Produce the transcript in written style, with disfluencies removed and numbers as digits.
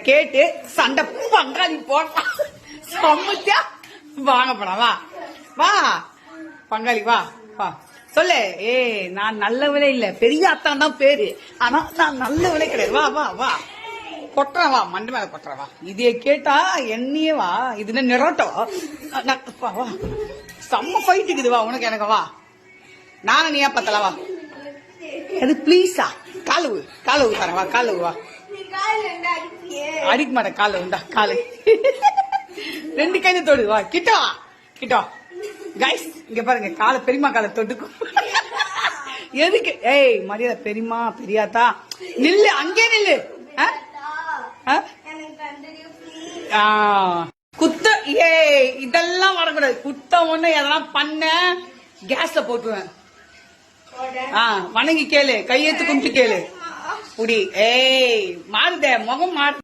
கேட்டு சண்டை பங்காளி போடலாம் சம்மத்தியா வாங்க போலாம். வா வா பங்காளி வா வா சொல்லு. நான் நல்லவளே இல்ல, பெரிய அத்தான் தான் பேரு, ஆனா நான் நல்லவளே கிடையாது. வா வா வா கொட்டுறேன், வா மண்டை மேல கொட்டுறேன். வா இதே கேட்டா என்னையே வா, இது நிறட்டோ வா வா செம்ம ஃபைட் இருக்குது. வா உனக்கு எனக்கு வா, நானும் நீயா பத்தல. வா அது பிளீஸா காலு தரேன். வா காலு வா, அடிக்க மாட்டேன் காலு உண்டா காலு ரெண்டு கையில தொடு. வா கிட்டோ கிட்டோ கைஸ் இங்க பாருங்க, காலை பெரியமா காலை தொட்டுக்கும். எதுக்கு மரியாதை பெரியமா பெரியாத்தா நில்லு, அங்கே நில்லு. குத்த இதெல்லாம் வரக்கூடாது. குத்த ஒண்ணு எதனா பண்ண கேஸ்ல போட்டுருவேன். வணங்கி கேளு, கையெழுத்து கும்பிட்டு கேளு. புடி மாறுதே முகம் மாறு.